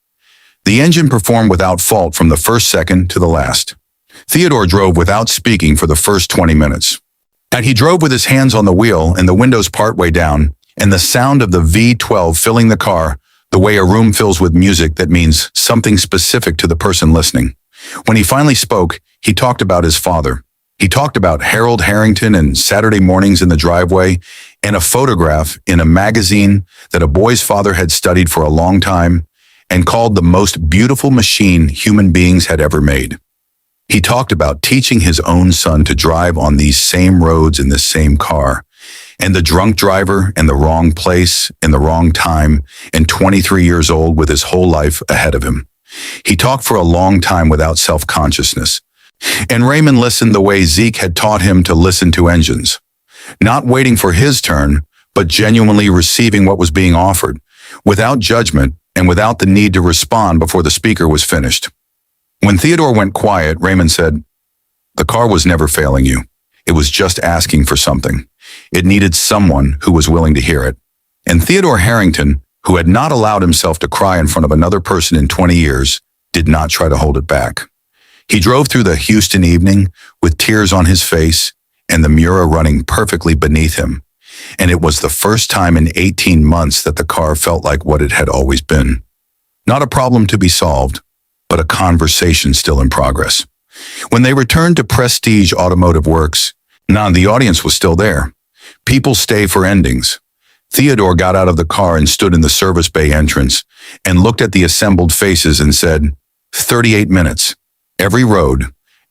The engine performed without fault from the first second to the last. Theodore drove without speaking for the first 20 minutes. And he drove with his hands on the wheel and the windows partway down, and the sound of the V12 filling the car the way a room fills with music that means something specific to the person listening. When he finally spoke, he talked about his father. He talked about Harold Harrington and Saturday mornings in the driveway, and a photograph in a magazine that a boy's father had studied for a long time and called the most beautiful machine human beings had ever made. He talked about teaching his own son to drive on these same roads in this same car, and the drunk driver in the wrong place in the wrong time, and 23 years old with his whole life ahead of him. He talked for a long time without self-consciousness. And Raymond listened the way Zeke had taught him to listen to engines, not waiting for his turn, but genuinely receiving what was being offered, without judgment and without the need to respond before the speaker was finished. When Theodore went quiet, Raymond said, "The car was never failing you. It was just asking for something. It needed someone who was willing to hear it." And Theodore Harrington, who had not allowed himself to cry in front of another person in 20 years, did not try to hold it back. He drove through the Houston evening with tears on his face and the Miura running perfectly beneath him. And it was the first time in 18 months that the car felt like what it had always been. Not a problem to be solved, but a conversation still in progress. When they returned to Prestige Automotive Works, the audience was still there. People stay for endings. Theodore got out of the car and stood in the service bay entrance and looked at the assembled faces and said, 38 minutes. Every road,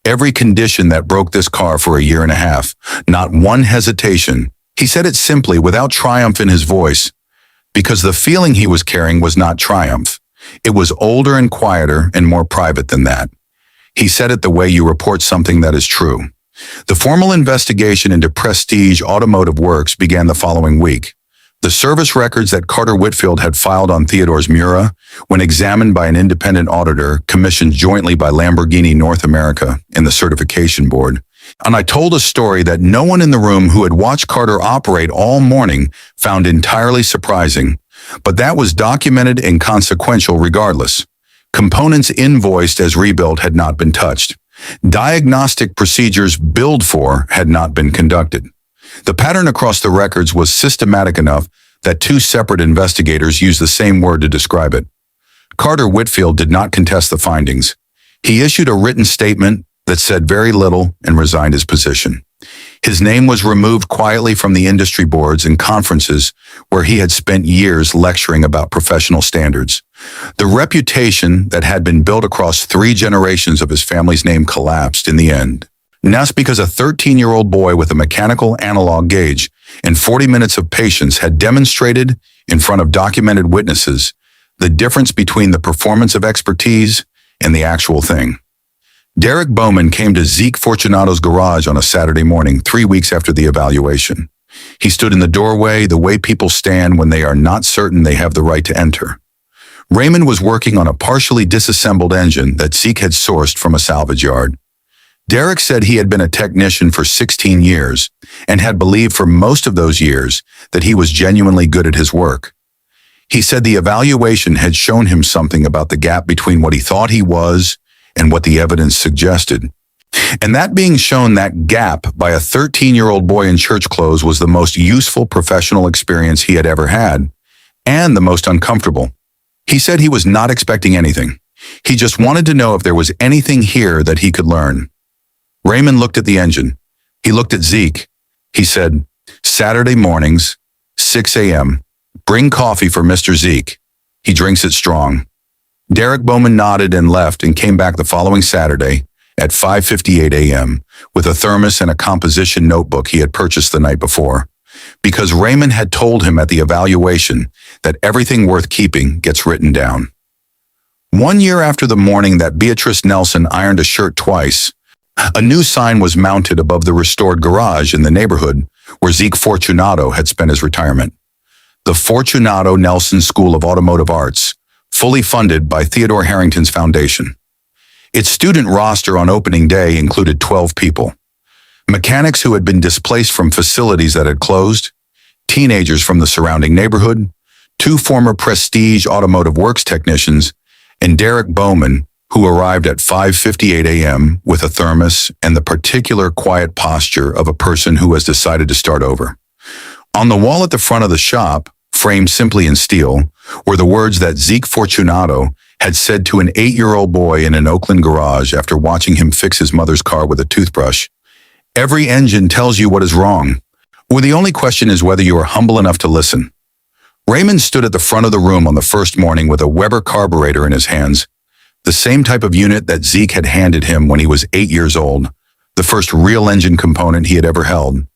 every condition that broke this car for a year and a half, not one hesitation. He said it simply, without triumph in his voice, because the feeling he was carrying was not triumph. It was older and quieter and more private than that. He said it the way you report something that is true. The formal investigation into Prestige Automotive Works began the following week. The service records that Carter Whitfield had filed on Theodore's Miura, when examined by an independent auditor commissioned jointly by Lamborghini North America and the certification board. And I told a story that no one in the room who had watched Carter operate all morning found entirely surprising, but that was documented and consequential regardless. Components invoiced as rebuilt had not been touched. Diagnostic procedures billed for had not been conducted. The pattern across the records was systematic enough that 2 separate investigators used the same word to describe it. Carter Whitfield did not contest the findings. He issued a written statement that said very little and resigned his position. His name was removed quietly from the industry boards and conferences where he had spent years lecturing about professional standards, The reputation that had been built across 3 generations of his family's name collapsed in the end. And that's because a 13-year-old boy with a mechanical analog gauge and 40 minutes of patience had demonstrated, in front of documented witnesses, the difference between the performance of expertise and the actual thing. Derek Bowman came to Zeke Fortunato's garage on a Saturday morning, 3 weeks after the evaluation. He stood in the doorway the way people stand when they are not certain they have the right to enter. Raymond was working on a partially disassembled engine that Zeke had sourced from a salvage yard. Derek said he had been a technician for 16 years and had believed for most of those years that he was genuinely good at his work. He said the evaluation had shown him something about the gap between what he thought he was and what the evidence suggested. And that being shown that gap by a 13-year-old boy in church clothes was the most useful professional experience he had ever had, and the most uncomfortable. He said he was not expecting anything. He just wanted to know if there was anything here that he could learn. Raymond looked at the engine. He looked at Zeke. He said, "Saturday mornings, 6 a.m., bring coffee for Mr. Zeke. He drinks it strong." Derek Bowman nodded and left and came back the following Saturday at 5:58 a.m. with a thermos and a composition notebook he had purchased the night before, because Raymond had told him at the evaluation that everything worth keeping gets written down. 1 year after the morning that Beatrice Nelson ironed a shirt twice, a new sign was mounted above the restored garage in the neighborhood where Zeke Fortunato had spent his retirement. The Fortunato-Nelson School of Automotive Arts, fully funded by Theodore Harrington's foundation. Its student roster on opening day included 12 people. Mechanics who had been displaced from facilities that had closed, teenagers from the surrounding neighborhood, 2 former Prestige Automotive Works technicians, and Derek Bowman, who arrived at 5:58 a.m. with a thermos and the particular quiet posture of a person who has decided to start over. On the wall at the front of the shop, framed simply in steel, were the words that Zeke Fortunato had said to an 8-year-old boy in an Oakland garage after watching him fix his mother's car with a toothbrush. "Every engine tells you what is wrong, or the only question is whether you are humble enough to listen." Raymond stood at the front of the room on the first morning with a Weber carburetor in his hands, the same type of unit that Zeke had handed him when he was 8 years old, the first real engine component he had ever held.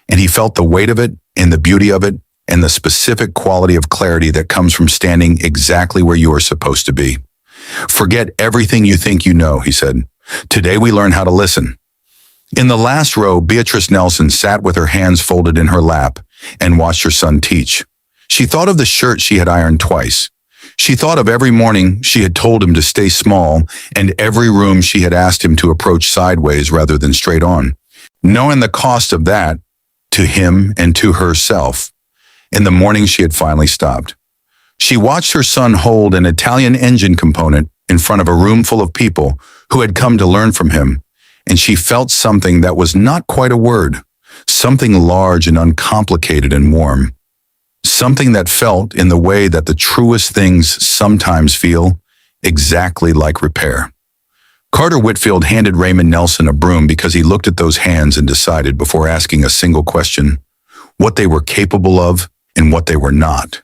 And he felt the weight of it and the beauty of it and the specific quality of clarity that comes from standing exactly where you are supposed to be. "Forget everything you think you know," he said. "Today we learn how to listen." In the last row, Beatrice Nelson sat with her hands folded in her lap and watched her son teach. She thought of the shirt she had ironed twice. She thought of every morning she had told him to stay small and every room she had asked him to approach sideways rather than straight on, knowing the cost of that to him and to herself. In the morning she had finally stopped. She watched her son hold an Italian engine component in front of a room full of people who had come to learn from him, and she felt something that was not quite a word, something large and uncomplicated and warm. Something that felt in the way that the truest things sometimes feel, exactly like repair. Carter Whitfield handed Raymond Nelson a broom because he looked at those hands and decided, before asking a single question, what they were capable of and what they were not.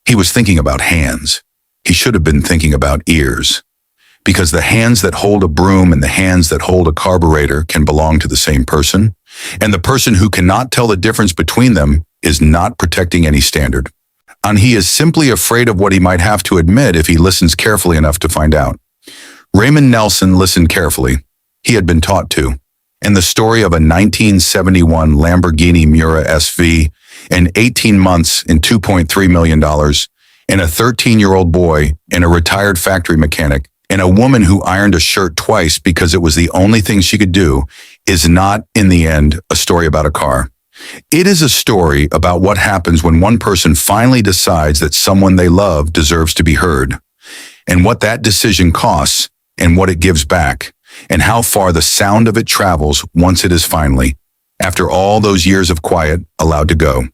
He was thinking about hands. He should have been thinking about ears. Because the hands that hold a broom and the hands that hold a carburetor can belong to the same person, and the person who cannot tell the difference between them is not protecting any standard. And he is simply afraid of what he might have to admit if he listens carefully enough to find out. Raymond Nelson listened carefully. He had been taught to. And the story of a 1971 Lamborghini Miura SV and 18 months and $2.3 million, and a 13-year-old boy and a retired factory mechanic and a woman who ironed a shirt twice because it was the only thing she could do is not, in the end, a story about a car. It is a story about what happens when one person finally decides that someone they love deserves to be heard, and what that decision costs and what it gives back, and how far the sound of it travels once it is finally, after all those years of quiet, allowed to go.